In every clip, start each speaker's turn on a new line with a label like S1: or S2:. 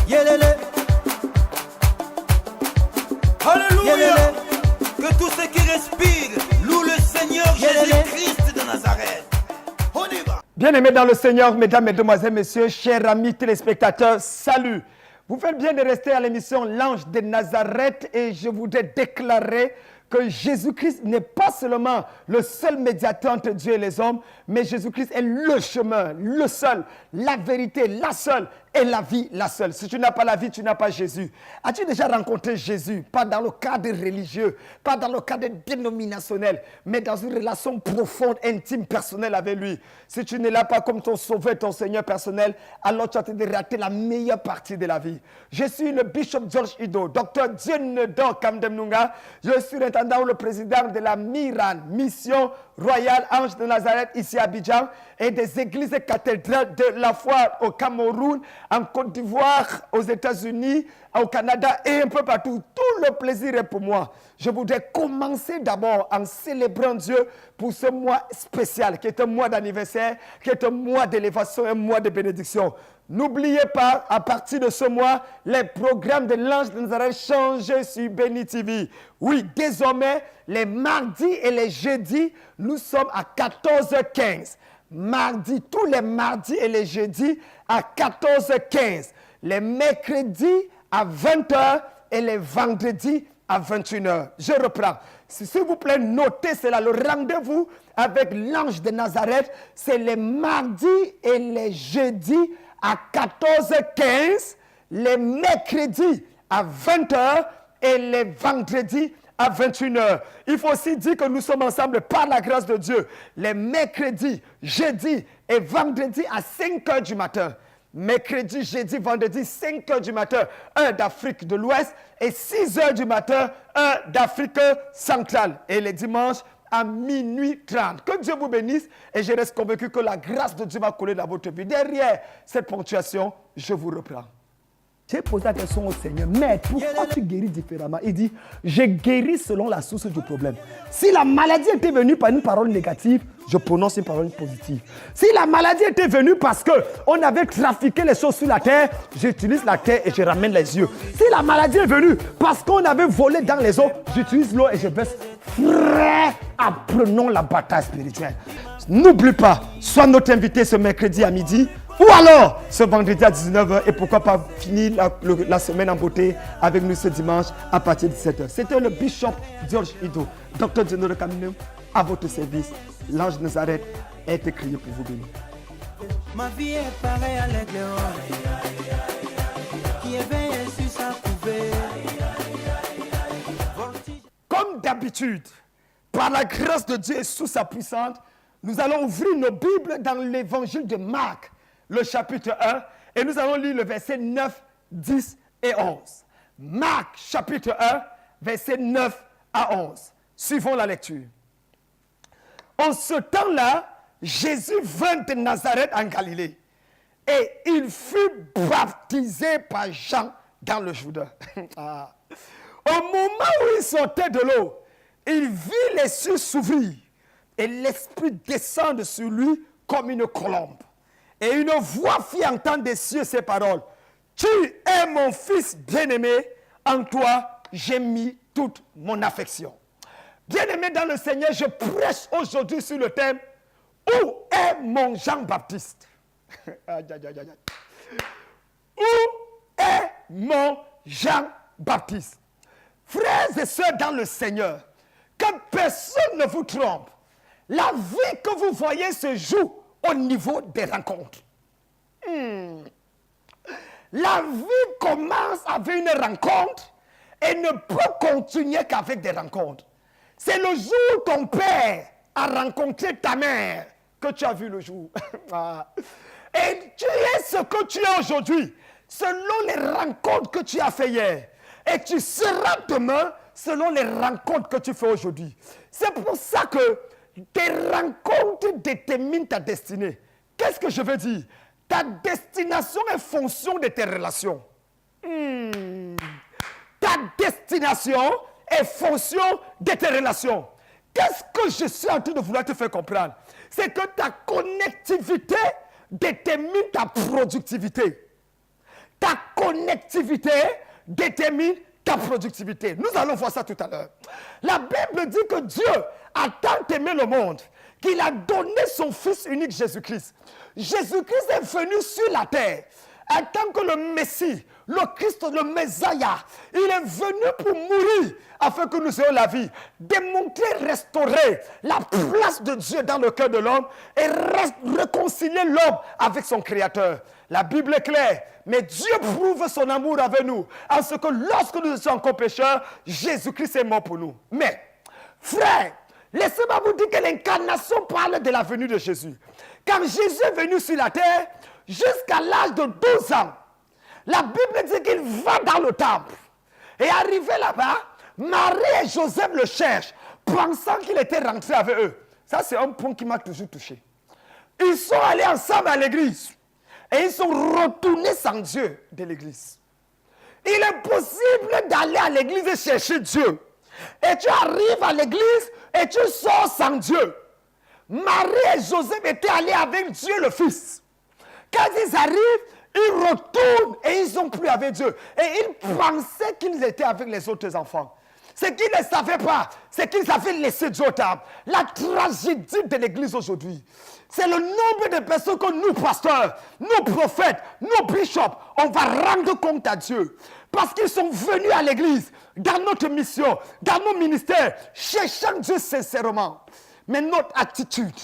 S1: Yelele. Alléluia. Yelele. Que tous ceux qui respirent louent le Seigneur Jésus-Christ de Nazareth. On y va.
S2: Bien-aimés dans le Seigneur, mesdames, mesdemoiselles, messieurs, chers amis téléspectateurs, salut. Vous faites bien de rester à l'émission L'Ange de Nazareth et je voudrais déclarer que Jésus-Christ n'est pas seulement le seul médiateur entre Dieu et les hommes, mais Jésus-Christ est le chemin, le seul, la vérité, la seule et la vie, la seule. Si tu n'as pas la vie, tu n'as pas Jésus. As-tu déjà rencontré Jésus? Pas dans le cadre religieux, pas dans le cadre dénominationnel, mais dans une relation profonde, intime, personnelle avec lui. Si tu ne l'as pas comme ton sauveur, ton Seigneur personnel, alors tu as de rater la meilleure partie de la vie. Je suis le bishop George Ido, docteur Dieunedon Kamdemnunga. Je suis l'intendant ou le président de la MIRAN, Mission Royale Ange de Nazareth, ici à Abidjan, et des églises cathédrales de la foi au Cameroun, en Côte d'Ivoire, aux États-Unis, au Canada et un peu partout. Tout le plaisir est pour moi. Je voudrais commencer d'abord en célébrant Dieu pour ce mois spécial, qui est un mois d'anniversaire, qui est un mois d'élévation, un mois de bénédiction. N'oubliez pas, à partir de ce mois, les programmes de l'Ange de Nazareth changent sur Béni TV. Oui, désormais, les mardis et les jeudis, nous sommes à 14h15. Mardi, tous les mardis et les jeudis à 14h15. Les mercredis à 20h et les vendredis à 21h. Je reprends. S'il vous plaît, notez cela. Le rendez-vous avec l'Ange de Nazareth, c'est les mardis et les jeudis à 14h15, les mercredis à 20h et les vendredis à 21h. Il faut aussi dire que nous sommes ensemble par la grâce de Dieu les mercredis, jeudis et vendredis à 5h du matin. Mercredi, jeudi, vendredi, 5h du matin, heure d'Afrique de l'Ouest et 6h du matin, heure d'Afrique centrale. Et les dimanches à minuit 30. Que Dieu vous bénisse et je reste convaincu que la grâce de Dieu va couler dans votre vie. Derrière cette ponctuation, je vous reprends. J'ai posé la question au Seigneur, mais pourquoi tu guéris différemment? Il dit, je guéris selon la source du problème. Si la maladie était venue par une parole négative, je prononce une parole positive. Si la maladie était venue parce qu'on avait trafiqué les choses sur la terre, j'utilise la terre et je ramène les yeux. Si la maladie est venue parce qu'on avait volé dans les eaux, j'utilise l'eau et je baisse. Frère, apprenons la bataille spirituelle. N'oublie pas, sois notre invité ce mercredi à midi. Ou alors, ce vendredi à 19h, et pourquoi pas finir la semaine en beauté avec nous ce dimanche à partir de 17h. C'était le bishop George Ido, docteur Dieunedon Kamdemnunga, à votre service. L'Ange de Nazareth est écrit pour vous bénir.
S1: Ma vie est pareille à l'aigle qui éveille sur sa couvée.
S2: Comme d'habitude, par la grâce de Dieu et sous sa puissance, nous allons ouvrir nos Bibles dans l'évangile de Marc, le chapitre 1, et nous allons lire le verset 9, 10 et 11. Marc, chapitre 1, verset 9 à 11. Suivons la lecture. En ce temps-là, Jésus vint de Nazareth en Galilée, et il fut baptisé par Jean dans le Jourdain. Au moment où il sortait de l'eau, il vit les cieux s'ouvrir, et l'Esprit descendre sur lui comme une colombe. Et une voix fit entendre des cieux ces paroles. Tu es mon fils bien-aimé, en toi j'ai mis toute mon affection. Bien-aimé dans le Seigneur, je prêche aujourd'hui sur le thème où est mon Jean-Baptiste? Où est mon Jean-Baptiste? Frères et sœurs dans le Seigneur, que personne ne vous trompe. La vie que vous voyez se joue au niveau des rencontres. La vie commence avec une rencontre et ne peut continuer qu'avec des rencontres. C'est le jour où ton père a rencontré ta mère que tu as vu le jour. Et tu es ce que tu es aujourd'hui selon les rencontres que tu as fait hier. Et tu seras demain selon les rencontres que tu fais aujourd'hui. C'est pour ça que tes rencontres déterminent ta destinée. Qu'est-ce que je veux dire? Ta destination est fonction de tes relations. Ta destination est fonction de tes relations. Qu'est-ce que je suis en train de vouloir te faire comprendre? C'est que ta connectivité détermine ta productivité. Ta connectivité ton activité détermine ta productivité. Nous allons voir ça tout à l'heure. La Bible dit que Dieu a tant aimé le monde qu'il a donné son Fils unique Jésus-Christ. Jésus-Christ est venu sur la terre en tant que le Messie, le Christ, le Messia. Il est venu pour mourir afin que nous ayons la vie, démontrer, restaurer la place de Dieu dans le cœur de l'homme et réconcilier l'homme avec son Créateur. La Bible est claire, mais Dieu prouve son amour avec nous en ce que lorsque nous étions encore pécheurs, Jésus-Christ est mort pour nous. Mais, frère, laissez-moi vous dire que l'incarnation parle de la venue de Jésus. Quand Jésus est venu sur la terre, jusqu'à l'âge de 12 ans, la Bible dit qu'il va dans le temple. Et arrivé là-bas, Marie et Joseph le cherchent, pensant qu'il était rentré avec eux. Ça, c'est un point qui m'a toujours touché. Ils sont allés ensemble à l'église. Et ils sont retournés sans Dieu de l'église. Il est possible d'aller à l'église et chercher Dieu. Et tu arrives à l'église et tu sors sans Dieu. Marie et Joseph étaient allés avec Dieu le Fils. Quand ils arrivent, ils retournent et ils sont plus avec Dieu. Et ils pensaient qu'ils étaient avec les autres enfants. Ce qu'ils ne savaient pas, c'est qu'ils avaient laissé Dieu au temple. La tragédie de l'église aujourd'hui, c'est le nombre de personnes que nous, pasteurs, nous, prophètes, nous, bishops, on va rendre compte à Dieu. Parce qu'ils sont venus à l'église, dans notre mission, dans nos ministères, cherchant Dieu sincèrement. Mais notre attitude,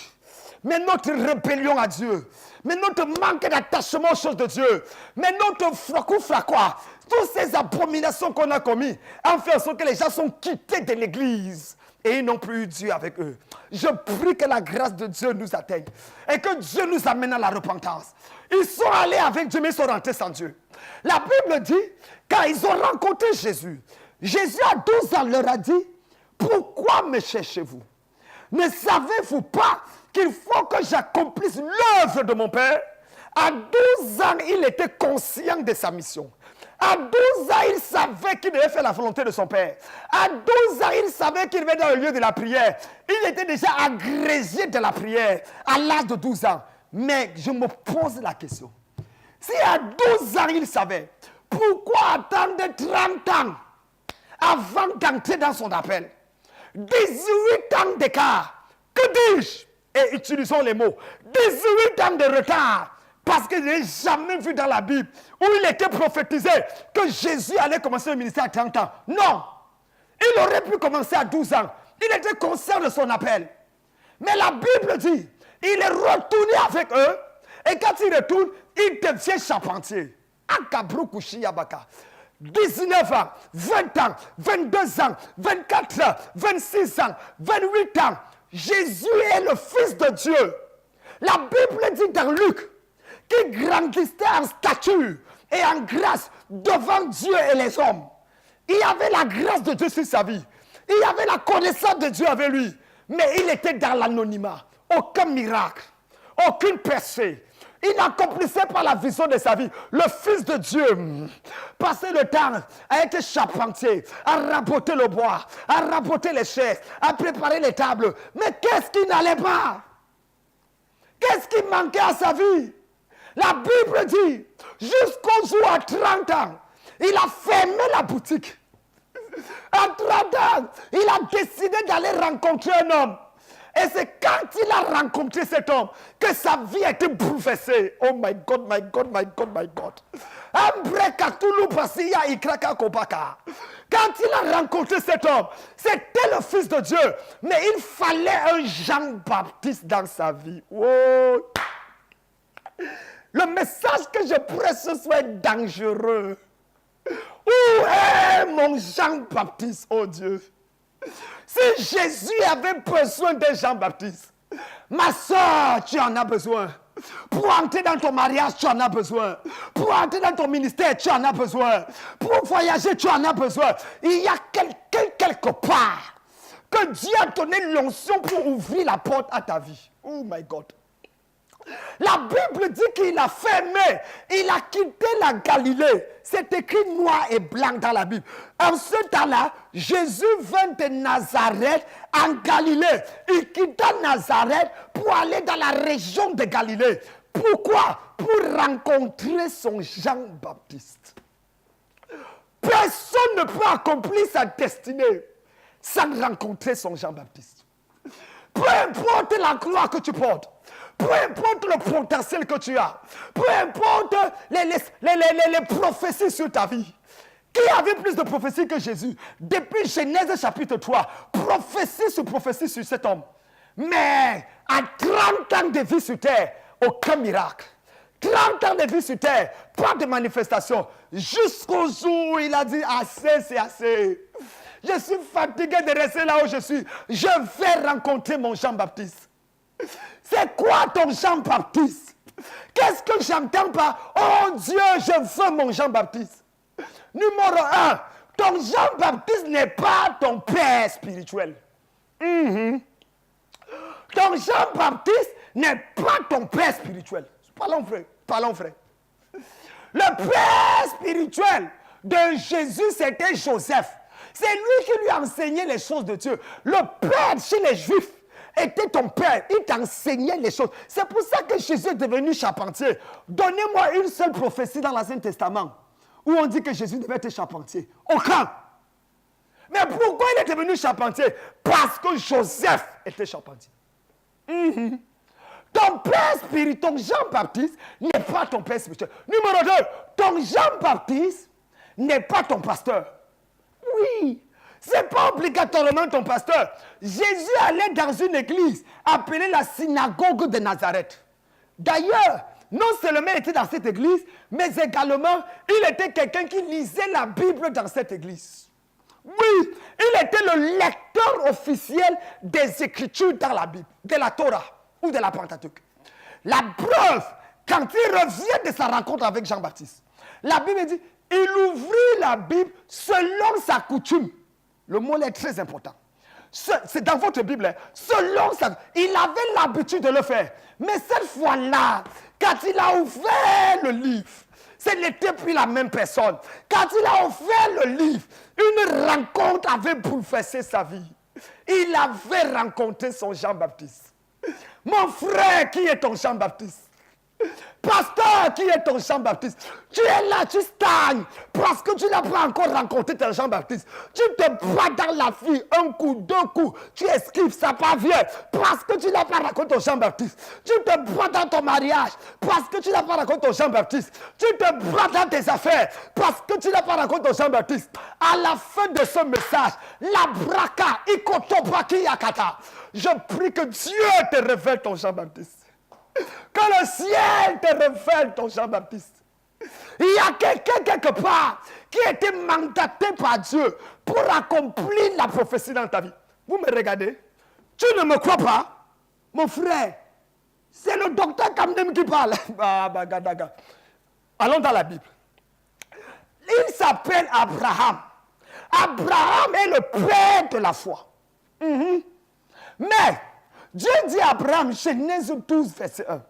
S2: mais notre rébellion à Dieu, mais notre manque d'attachement aux choses de Dieu, mais notre fracou-fracois, toutes ces abominations qu'on a commises, en fait en sorte que les gens sont quittés de l'église et ils n'ont plus eu Dieu avec eux. Je prie que la grâce de Dieu nous atteigne et que Dieu nous amène à la repentance. Ils sont allés avec Dieu, mais ils sont rentrés sans Dieu. La Bible dit, quand ils ont rencontré Jésus, Jésus à 12 ans leur a dit, pourquoi me cherchez-vous? Ne savez-vous pas qu'il faut que j'accomplisse l'œuvre de mon Père? À 12 ans, il était conscient de sa mission. À 12 ans, il savait qu'il devait faire la volonté de son Père. À 12 ans, il savait qu'il devait dans le lieu de la prière. Il était déjà agrégé de la prière à l'âge de 12 ans. Mais je me pose la question. Si à 12 ans, il savait, pourquoi attendre 30 ans avant d'entrer dans son appel? 18 ans d'écart. Que dis-je? Et utilisons les mots. 18 ans de retard. Parce que je n'ai jamais vu dans la Bible où il était prophétisé que Jésus allait commencer le ministère à 30 ans. Non. Il aurait pu commencer à 12 ans. Il était conscient de son appel. Mais la Bible dit, il est retourné avec eux. Et quand il retourne, il devient charpentier. Akabrukushi Yabaka. 19 ans, 20 ans, 22 ans, 24 ans, 26 ans, 28 ans. Jésus est le Fils de Dieu. La Bible dit dans Luc qu'il grandissait en stature et en grâce devant Dieu et les hommes. Il y avait la grâce de Dieu sur sa vie. Il y avait la connaissance de Dieu avec lui. Mais il était dans l'anonymat. Aucun miracle, aucune percée. Il n'accomplissait pas la vision de sa vie. Le Fils de Dieu passait le temps à être charpentier, à raboter le bois, à raboter les chaises, à préparer les tables. Mais qu'est-ce qui n'allait pas? Qu'est-ce qui manquait à sa vie? La Bible dit, jusqu'au jour à 30 ans, il a fermé la boutique. À 30 ans, il a décidé d'aller rencontrer un homme. Et c'est quand il a rencontré cet homme que sa vie a été bouleversée. Oh my God, my God, my God, my God. Quand il a rencontré cet homme, c'était le Fils de Dieu. Mais il fallait un Jean-Baptiste dans sa vie. Oh. Le message que je presse ce soir est dangereux. Où est mon Jean-Baptiste, oh Dieu? Si Jésus avait besoin d'un Jean-Baptiste, ma soeur, tu en as besoin. Pour entrer dans ton mariage, tu en as besoin. Pour entrer dans ton ministère, tu en as besoin. Pour voyager, tu en as besoin. Il y a quelqu'un quelque part que Dieu a donné l'onction pour ouvrir la porte à ta vie. Oh my God. La Bible dit qu'il a fermé, il a quitté la Galilée. C'est écrit noir et blanc dans la Bible. En ce temps-là, Jésus vint de Nazareth en Galilée. Il quitta Nazareth pour aller dans la région de Galilée. Pourquoi? Pour rencontrer son Jean-Baptiste. Personne ne peut accomplir sa destinée sans rencontrer son Jean-Baptiste. Peu importe la gloire que tu portes, peu importe le potentiel que tu as, peu importe les prophéties sur ta vie. Qui avait plus de prophéties que Jésus? Depuis Genèse chapitre 3, prophétie sur cet homme. Mais à 30 ans de vie sur terre, aucun miracle. 30 ans de vie sur terre, pas de manifestation. Jusqu'au jour où il a dit assez, c'est assez. Je suis fatigué de rester là où je suis. Je vais rencontrer mon Jean-Baptiste. C'est quoi ton Jean-Baptiste? Qu'est-ce que j'entends par oh Dieu, je veux mon Jean-Baptiste? Numéro 1, ton Jean-Baptiste n'est pas ton père spirituel. Ton Jean-Baptiste n'est pas ton père spirituel. Parlons frère. Le père spirituel de Jésus, c'était Joseph. C'est lui qui lui enseignait les choses de Dieu. Le père chez les Juifs était ton père. Il t'enseignait les choses. C'est pour ça que Jésus est devenu charpentier. Donnez-moi une seule prophétie dans l'Ancien Testament où on dit que Jésus devait être charpentier. Aucun. Mais pourquoi il est devenu charpentier? Parce que Joseph était charpentier. Ton père spirituel, ton Jean-Baptiste n'est pas ton père spirituel. Numéro 2, ton Jean-Baptiste n'est pas ton pasteur. Oui, ce n'est pas obligatoirement ton pasteur. Jésus allait dans une église appelée la synagogue de Nazareth. D'ailleurs, non seulement il était dans cette église, mais également, il était quelqu'un qui lisait la Bible dans cette église. Oui, il était le lecteur officiel des Écritures dans la Bible, de la Torah ou de la Pentateuque. La preuve, quand il revient de sa rencontre avec Jean-Baptiste, la Bible dit, il ouvrit la Bible selon sa coutume. Le mot là est très important. C'est dans votre Bible. Hein. Selon sa... Il avait l'habitude de le faire. Mais cette fois-là, quand il a ouvert le livre, ce n'était plus la même personne. Quand il a ouvert le livre, une rencontre avait bouleversé sa vie. Il avait rencontré son Jean-Baptiste. Mon frère, qui est ton Jean-Baptiste? Pasteur, qui est ton Jean-Baptiste? Tu es là, tu stagnes parce que tu n'as pas encore rencontré ton Jean-Baptiste. Tu te bats dans la vie, un coup, deux coups, tu esquives, ça pas vient parce que tu n'as pas rencontré ton Jean-Baptiste. Tu te bats dans ton mariage parce que tu n'as pas rencontré ton Jean-Baptiste. Tu te bats dans tes affaires parce que tu n'as pas rencontré ton Jean-Baptiste. À la fin de ce message, la braka, ikotobaki yakata, je prie que Dieu te révèle ton Jean-Baptiste. Que le ciel te révèle ton Jean-Baptiste. Il y a quelqu'un quelque part qui a été mandaté par Dieu pour accomplir la prophétie dans ta vie. Vous me regardez? Tu ne me crois pas? Mon frère, c'est le docteur Kamdem qui parle. Allons dans la Bible. Il s'appelle Abraham. Abraham est le père de la foi. Mais Dieu dit à Abraham, Genèse 12, verset 1.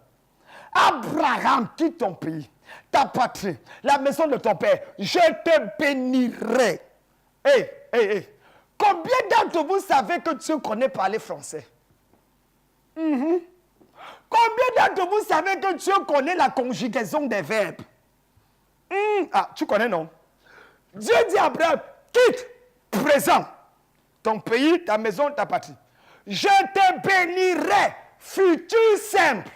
S2: Abraham, quitte ton pays, ta patrie, la maison de ton père, je te bénirai. Combien d'entre vous savez que Dieu connaît parler français? Combien d'entre vous savez que Dieu connaît la conjugaison des verbes? Ah, tu connais, non? Dieu dit à Abraham, quitte, présent, ton pays, ta maison, ta patrie. Je te bénirai, futur simple.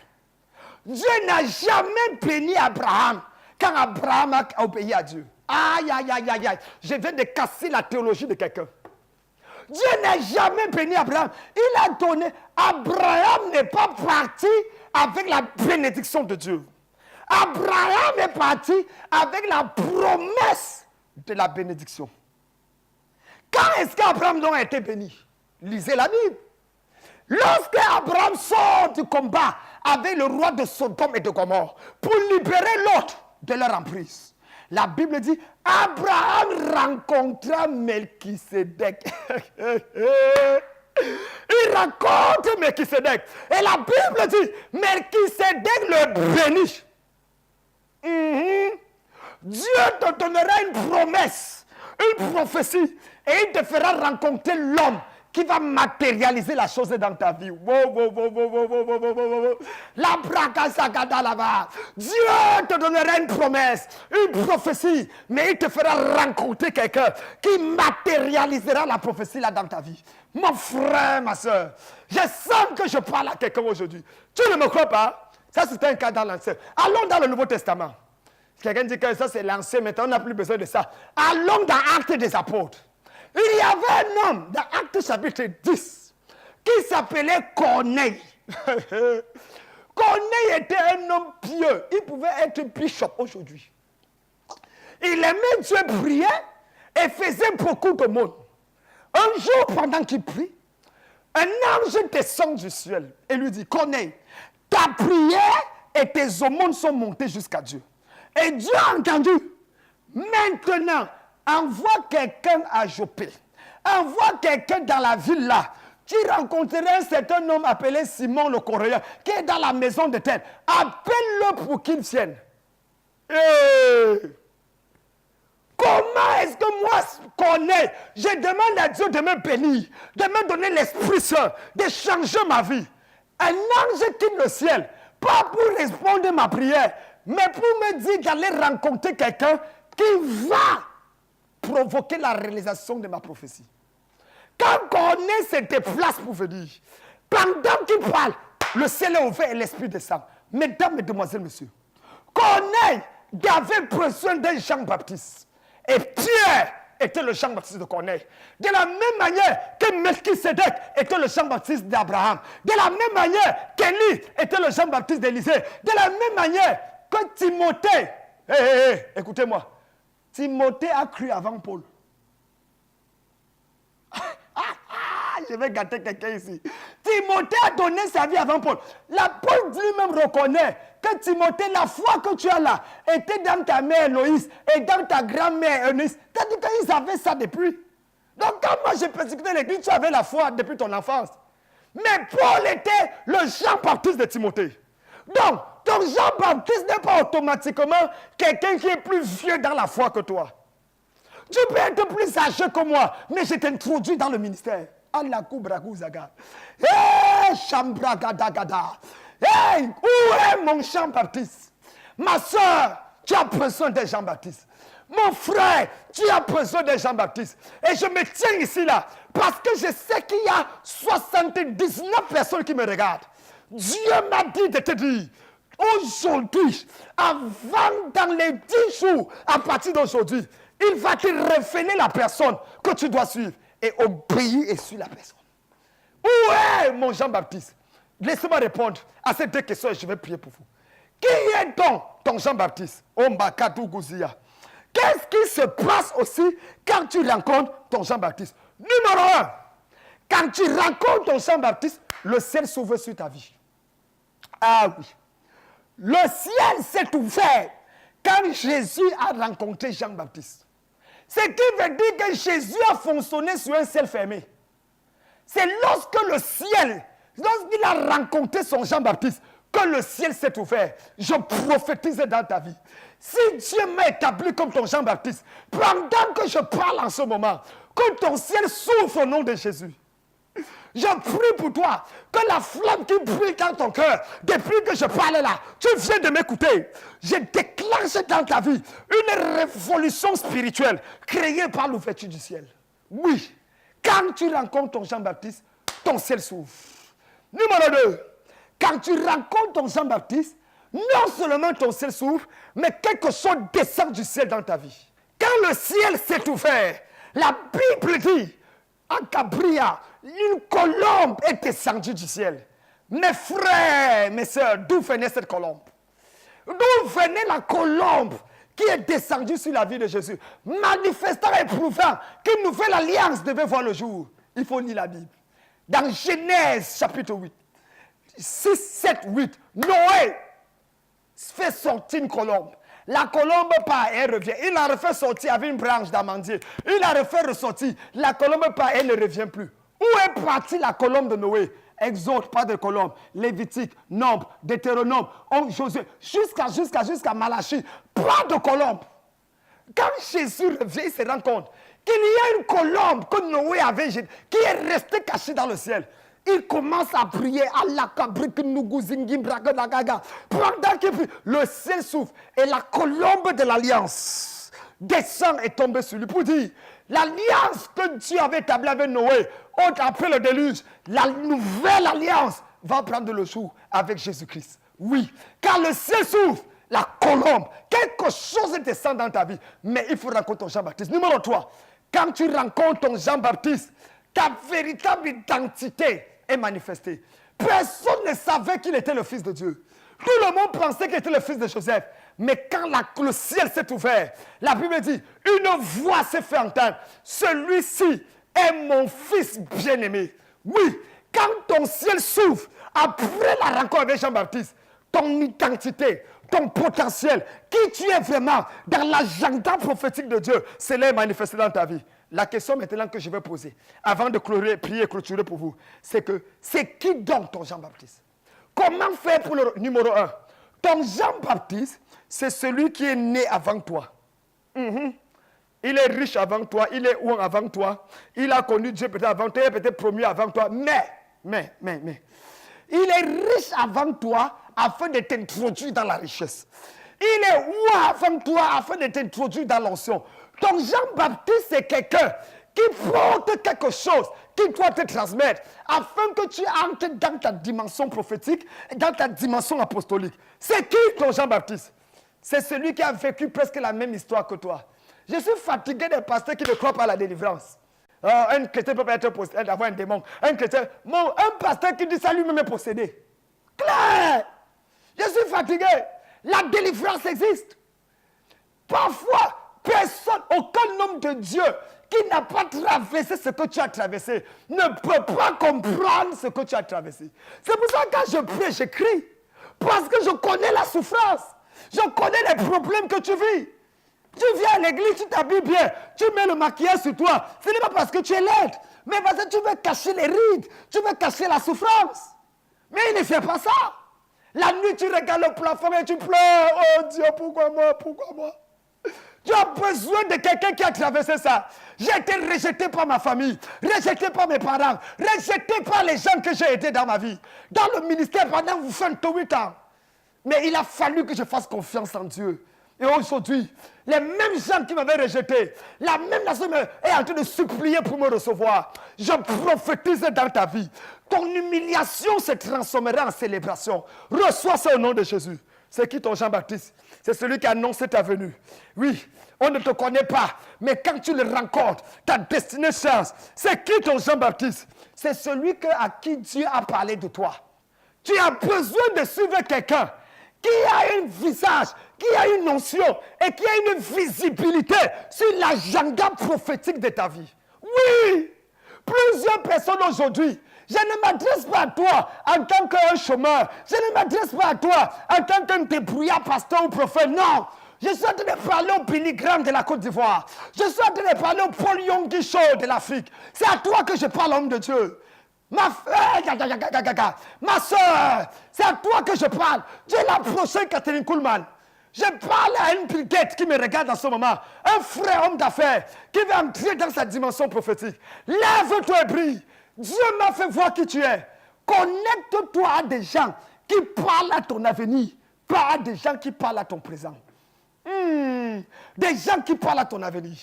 S2: Dieu n'a jamais béni Abraham quand Abraham a obéi à Dieu. Aïe, aïe, aïe, aïe, aïe. Je viens de casser la théologie de quelqu'un. Dieu n'a jamais béni Abraham. Il a donné. Abraham n'est pas parti avec la bénédiction de Dieu. Abraham est parti avec la promesse de la bénédiction. Quand est-ce qu'Abraham a été béni? Lisez la Bible. Lorsque Abraham sort du combat avec le roi de Sodome et de Gomorrhe pour libérer l'autre de leur emprise, la Bible dit Abraham rencontra Melchisédek. Il rencontre Melchisédek. Et la Bible dit Melchisédek le bénit. Dieu te donnera une promesse, une prophétie, et il te fera rencontrer l'homme qui va matérialiser la chose dans ta vie. La bracasagada là-bas. Dieu te donnera une promesse, une prophétie, mais il te fera rencontrer quelqu'un qui matérialisera la prophétie là dans ta vie. Mon frère, ma soeur, je sens que je parle à quelqu'un aujourd'hui. Tu ne me crois pas? Ça, c'est un cas dans l'Ancien. Allons dans le Nouveau Testament. Quelqu'un dit que ça, c'est l'Ancien, maintenant on n'a plus besoin de ça. Allons dans Actes des Apôtres. Il y avait un homme dans Actes chapitre 10 qui s'appelait Corneille. Corneille était un homme pieux. Il pouvait être bishop aujourd'hui. Il aimait Dieu, prier et faisait beaucoup de monde. Un jour, pendant qu'il prie, un ange descend du ciel et lui dit, Corneille, ta prière et tes aumônes sont montées jusqu'à Dieu. Et Dieu a entendu. Maintenant, envoie quelqu'un à Jopé. Envoie quelqu'un dans la ville là. Tu rencontreras un certain homme appelé Simon le Coréen qui est dans la maison de terre. Appelle-le pour qu'il vienne. Comment est-ce que moi, Corneille, je demande à Dieu de me bénir, de me donner l'Esprit Saint, de changer ma vie? Un ange quitte le ciel, pas pour répondre à ma prière, mais pour me dire d'aller rencontrer quelqu'un qui va provoquer la réalisation de ma prophétie. Quand Corneille se déplace pour venir, pendant qu'il parle, le ciel est ouvert et l'Esprit descend. Mesdames, mesdemoiselles, messieurs, Corneille avait besoin d'un Jean-Baptiste. Et Pierre était le Jean-Baptiste de Corneille. De la même manière que Melchisédek était le Jean-Baptiste d'Abraham. De la même manière qu'Élie était le Jean-Baptiste d'Élisée. De la même manière que Timothée. Écoutez-moi. Timothée a cru avant Paul. Je vais gâter quelqu'un ici. Timothée a donné sa vie avant Paul. Paul lui-même reconnaît que Timothée, la foi que tu as là, était dans ta mère Loïs et dans ta grand-mère Eunice. C'est-à-dire qu'ils avaient ça depuis. Donc quand moi j'ai persécuté l'église, tu avais la foi depuis ton enfance. Mais Paul était le Jean-Baptiste de Timothée. Donc, ton Jean-Baptiste n'est pas automatiquement quelqu'un qui est plus vieux dans la foi que toi. Tu peux être plus âgé que moi, mais je t'introduis dans le ministère. Hey, où est mon Jean-Baptiste? Ma soeur, tu as besoin de Jean-Baptiste. Mon frère, tu as besoin de Jean-Baptiste. Et je me tiens ici là, parce que je sais qu'il y a 79 personnes qui me regardent. Dieu m'a dit de te dire, aujourd'hui, avant dans les 10 jours, à partir d'aujourd'hui, il va te révéler la personne que tu dois suivre et obéir et suivre la personne. Où est mon Jean-Baptiste? Laissez-moi répondre à ces deux questions et je vais prier pour vous. Qui est donc ton Jean-Baptiste? Qu'est-ce qui se passe aussi quand tu rencontres ton Jean-Baptiste? Numéro 1, quand tu rencontres ton Jean-Baptiste, le ciel s'ouvre sur ta vie. Ah oui. Le ciel s'est ouvert quand Jésus a rencontré Jean-Baptiste. Ce qui veut dire que Jésus a fonctionné sur un ciel fermé. C'est lorsque le ciel, lorsqu'il a rencontré son Jean-Baptiste, que le ciel s'est ouvert. Je prophétise dans ta vie. Si Dieu m'a établi comme ton Jean-Baptiste, pendant que je parle en ce moment, que ton ciel s'ouvre au nom de Jésus. Je prie pour toi, que la flamme qui brille dans ton cœur, depuis que je parle là, tu viens de m'écouter. Je déclenche dans ta vie une révolution spirituelle créée par l'ouverture du ciel. Oui, quand tu rencontres ton Jean-Baptiste, ton ciel s'ouvre. Numéro 2, quand tu rencontres ton Jean-Baptiste, non seulement ton ciel s'ouvre, mais quelque chose descend du ciel dans ta vie. Quand le ciel s'est ouvert, la Bible dit, en Cabria, une colombe est descendue du ciel. Mes frères, mes soeurs, d'où venait cette colombe? D'où venait la colombe qui est descendue sur la vie de Jésus, manifestant et prouvant qu'une nouvelle alliance devait voir le jour? Il faut lire la Bible. Dans Genèse chapitre 8, 6, 7, 8, Noé fait sortir une colombe. La colombe part, elle revient. Il la refait sortir avec une branche d'amandier. Il la refait ressortir. La colombe part, elle ne revient plus. Où est partie la colombe de Noé? Exode, pas de colombe. Lévitique, Nombre, Deutéronome, Josué, jusqu'à Malachie. Pas de colombe. Quand Jésus revient, il se rend compte qu'il y a une colombe que Noé avait jetée, qui est restée cachée dans le ciel. Il commence à prier. Pendant qu'il prie, le ciel s'ouvre et la colombe de l'alliance descend et tombe sur lui pour dire l'alliance que Dieu avait établie avec Noé après le déluge, la nouvelle alliance va prendre le jour avec Jésus-Christ. Oui, quand le ciel s'ouvre, la colombe, quelque chose descend dans ta vie. Mais il faut rencontrer ton Jean-Baptiste. Numéro 3, quand tu rencontres ton Jean-Baptiste, ta véritable identité est manifestée. Personne ne savait qu'il était le Fils de Dieu. Tout le monde pensait qu'il était le fils de Joseph. Mais quand le ciel s'est ouvert, la Bible dit, une voix s'est fait entendre. Celui-ci est mon fils bien-aimé. Oui, quand ton ciel s'ouvre, après la rencontre avec Jean-Baptiste, ton identité, ton potentiel, qui tu es vraiment dans l'agenda prophétique de Dieu, cela est manifesté dans ta vie. La question maintenant que je vais poser, avant de prier et clôturer pour vous, c'est que c'est qui donc ton Jean-Baptiste? Comment faire pour le numéro 1? Ton Jean-Baptiste, c'est celui qui est né avant toi. Il est riche avant toi, il est ouin avant toi, il a connu Dieu peut-être avant toi, il est peut-être promu avant toi, mais, il est riche avant toi afin de t'introduire dans la richesse. Il est ouin avant toi afin de t'introduire dans l'onction. Ton Jean-Baptiste, c'est quelqu'un qui porte quelque chose qui doit te transmettre afin que tu entres dans ta dimension prophétique, dans ta dimension apostolique. C'est qui ton Jean-Baptiste? C'est celui qui a vécu presque la même histoire que toi. Je suis fatigué des pasteurs qui ne croient pas à la délivrance. Un chrétien peut être possédé, d'avoir un démon. Un pasteur qui dit ça lui-même est possédé. Claire! Je suis fatigué. La délivrance existe. Parfois, personne, aucun homme de Dieu qui n'a pas traversé ce que tu as traversé ne peut pas comprendre ce que tu as traversé. C'est pour ça que quand je prie, je crie. Parce que je connais la souffrance. Je connais les problèmes que tu vis. Tu viens à l'église, tu t'habilles bien, tu mets le maquillage sur toi. Ce n'est pas parce que tu es laide, mais parce que tu veux cacher les rides, tu veux cacher la souffrance. Mais il ne fait pas ça. La nuit, tu regardes le plafond et tu pleures. Oh Dieu, pourquoi moi, pourquoi moi? Tu as besoin de quelqu'un qui a traversé ça. J'ai été rejeté par ma famille, rejeté par mes parents, rejeté par les gens que j'ai aidés dans ma vie. Dans le ministère pendant 28 ans. Mais il a fallu que je fasse confiance en Dieu. Et aujourd'hui, les mêmes gens qui m'avaient rejeté, la même nation est en train de supplier pour me recevoir. Je prophétise dans ta vie. Ton humiliation se transformera en célébration. Reçois ça au nom de Jésus. C'est qui ton Jean-Baptiste? C'est celui qui annonce ta venue. Oui, on ne te connaît pas, mais quand tu le rencontres, ta destinée change. C'est qui ton Jean-Baptiste? C'est celui à qui Dieu a parlé de toi. Tu as besoin de suivre quelqu'un qui a un visage, qui a une notion et qui a une visibilité sur l'agenda prophétique de ta vie. Oui, plusieurs personnes aujourd'hui, je ne m'adresse pas à toi en tant qu'un chômeur, je ne m'adresse pas à toi en tant qu'un débrouillard, pasteur ou prophète, non. Je suis en train de parler au Billy Graham de la Côte d'Ivoire. Je suis en train de parler au Paul Yonggi Cho de l'Afrique. C'est à toi que je parle, homme de Dieu. Ma soeur, c'est à toi que je parle. Tu es la prochaine Catherine Kuhlman. Je parle à une brigade qui me regarde en ce moment. Un frère homme d'affaires qui veut entrer dans sa dimension prophétique. Lève-toi et brille. Dieu m'a fait voir qui tu es. Connecte-toi à des gens qui parlent à ton avenir, pas à des gens qui parlent à ton présent. Des gens qui parlent à ton avenir.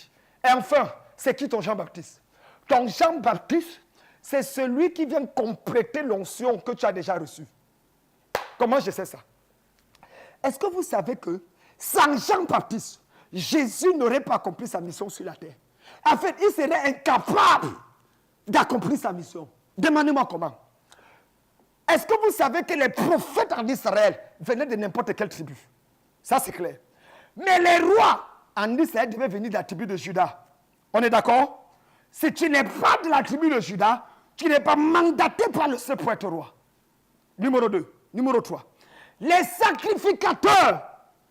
S2: Et enfin, c'est qui ton Jean-Baptiste? Ton Jean-Baptiste, c'est celui qui vient compléter l'onction que tu as déjà reçue. Comment je sais ça? Est-ce que vous savez que sans Jean-Baptiste, Jésus n'aurait pas accompli sa mission sur la terre? En fait, il serait incapable d'accomplir sa mission. Demandez-moi comment. Est-ce que vous savez que les prophètes en Israël venaient de n'importe quelle tribu? Ça, c'est clair. Mais les rois en Israël devaient venir de la tribu de Juda. On est d'accord? Si tu n'es pas de la tribu de Juda, tu n'es pas mandaté par le seul pour être roi. Numéro 2. Numéro 3. Les sacrificateurs,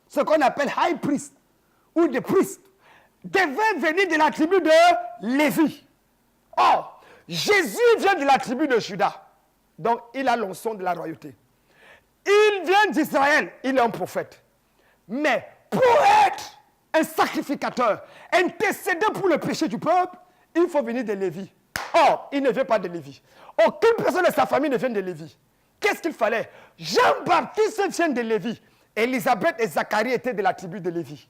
S2: ce qu'on appelle high priest ou des priests, devaient venir de la tribu de Lévi. Or, Jésus vient de la tribu de Juda. Donc, il a l'onction de la royauté. Il vient d'Israël, il est un prophète. Mais pour être un sacrificateur, intercéder pour le péché du peuple, il faut venir de Lévi. Or, il ne vient pas de Lévi. Aucune personne de sa famille ne vient de Lévi. Qu'est-ce qu'il fallait? Jean-Baptiste vient de Lévi. Élisabeth et Zacharie étaient de la tribu de Lévi.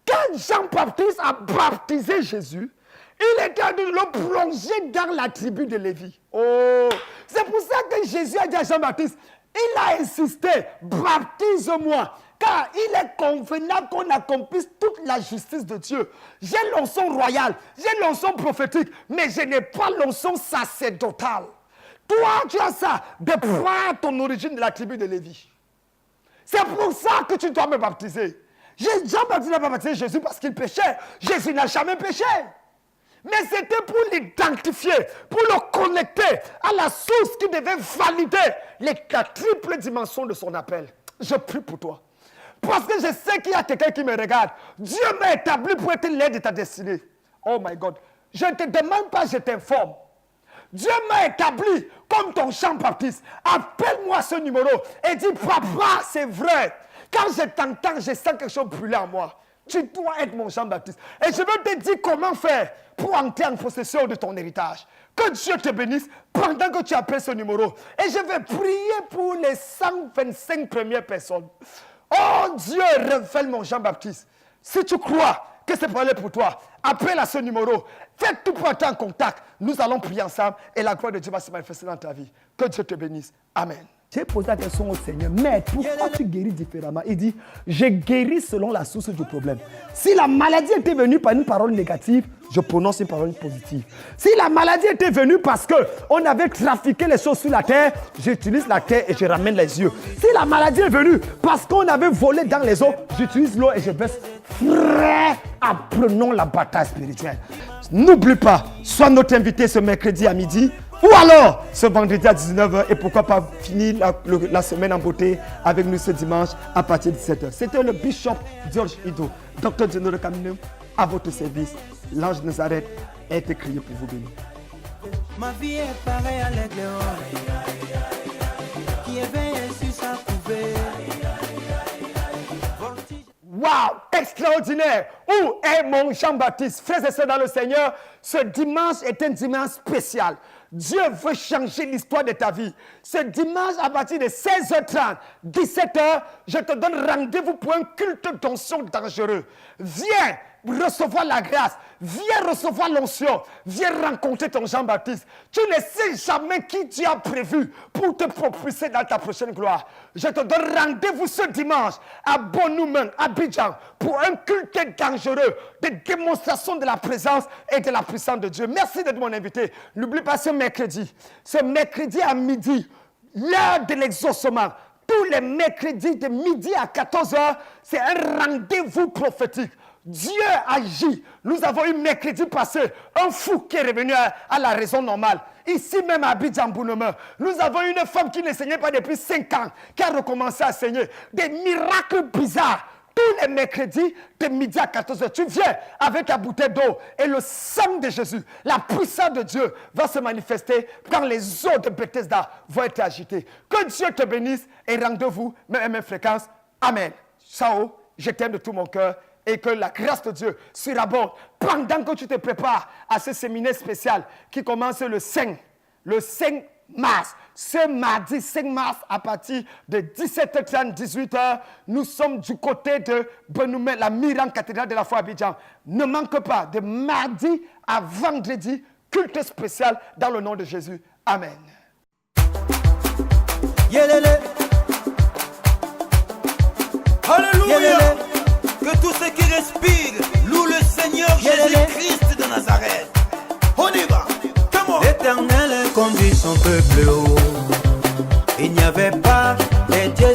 S2: Quand Jean-Baptiste a baptisé Jésus, il était en train de le plonger dans la tribu de Lévi. Oh, c'est pour ça que Jésus a dit à Jean-Baptiste, il a insisté, baptise-moi. Car il est convenable qu'on accomplisse toute la justice de Dieu. J'ai l'onction royale, j'ai l'onction prophétique, mais je n'ai pas l'onction sacerdotale. Toi, tu as ça, de prendre ton origine de la tribu de Lévi. C'est pour ça que tu dois me baptiser. Jean-Baptiste n'a pas baptisé Jésus parce qu'il péchait. Jésus n'a jamais péché. Mais c'était pour l'identifier, pour le connecter à la source qui devait valider la triple dimension de son appel. Je prie pour toi. Parce que je sais qu'il y a quelqu'un qui me regarde. Dieu m'a établi pour être l'aide de ta destinée. Oh my God. Je ne te demande pas, je t'informe. Dieu m'a établi comme ton Jean-Baptiste. Appelle-moi ce numéro et dis, papa, c'est vrai. Quand je t'entends, je sens quelque chose brûler en moi. Tu dois être mon Jean-Baptiste. Et je veux te dire comment faire pour entrer en possession de ton héritage. Que Dieu te bénisse pendant que tu appelles ce numéro. Et je vais prier pour les 125 premières personnes. Oh Dieu, révèle mon Jean-Baptiste. Si tu crois que c'est pour aller pour toi, appelle à ce numéro. Fais tout pour entrer en contact. Nous allons prier ensemble et la gloire de Dieu va se manifester dans ta vie. Que Dieu te bénisse. Amen. J'ai posé la question au Seigneur, mais pourquoi tu guéris différemment? Il dit, je guéris selon la source du problème. Si la maladie était venue par une parole négative, je prononce une parole positive. Si la maladie était venue parce qu'on avait trafiqué les choses sur la terre, j'utilise la terre et je ramène les yeux. Si la maladie est venue parce qu'on avait volé dans les eaux, j'utilise l'eau et je baisse. Frère, apprenons la bataille spirituelle. N'oublie pas, sois notre invité ce mercredi à midi. Ou alors, ce vendredi à 19h, et pourquoi pas finir la semaine en beauté avec nous ce dimanche à partir de 17h. C'était le Bishop George Ido, docteur Geno de Camino, à votre service. L'ange de Nazareth est écrit pour vous bénir.
S1: Ma vie est pareille à l'aigle qui éveille sur sa couvée.
S2: Waouh, extraordinaire! Où est mon Jean-Baptiste? Frères et sœurs dans le Seigneur, ce dimanche est un dimanche spécial. Dieu veut changer l'histoire de ta vie. Ce dimanche, à partir de 16h30, 17h, je te donne rendez-vous pour un culte d'onction dangereux. Viens recevoir la grâce. Viens recevoir l'onction. Viens rencontrer ton Jean-Baptiste. Tu ne sais jamais qui Dieu a prévu pour te propulser dans ta prochaine gloire. Je te donne rendez-vous ce dimanche à Bonoumen, à Abidjan, pour un culte dangereux de démonstration de la présence et de la puissance de Dieu. Merci d'être mon invité. N'oublie pas ce mercredi à midi, l'heure de l'exaucement. Tous les mercredis de midi à 14h, c'est un rendez-vous prophétique. Dieu agit. Nous avons eu mercredi passé un fou qui est revenu à la raison normale. Ici même à Abidjan Bonoumen, nous avons une femme qui ne saignait pas depuis 5 ans, qui a recommencé à saigner. Des miracles bizarres. Tous les mercredis de midi à 14h, tu viens avec ta bouteille d'eau et le sang de Jésus, la puissance de Dieu va se manifester quand les eaux de Bethesda vont être agitées. Que Dieu te bénisse et rendez-vous, même fréquence. Amen. Ciao, je t'aime de tout mon cœur et que la grâce de Dieu surabonde pendant que tu te prépares à ce séminaire spécial qui commence le 5 mars. Ce mardi 5 mars, à partir de 17h30, 18h, nous sommes du côté de Bonoumen, la Miran cathédrale de la foi Abidjan. Ne manque pas de mardi à vendredi, culte spécial dans le nom de Jésus. Amen.
S1: Yelele. Alléluia. Yelele. Que tous ceux qui respirent louent le Seigneur Jésus-Christ de Nazareth. On y va. L'Éternel conduit son peuple haut. Il n'y avait pas les dieux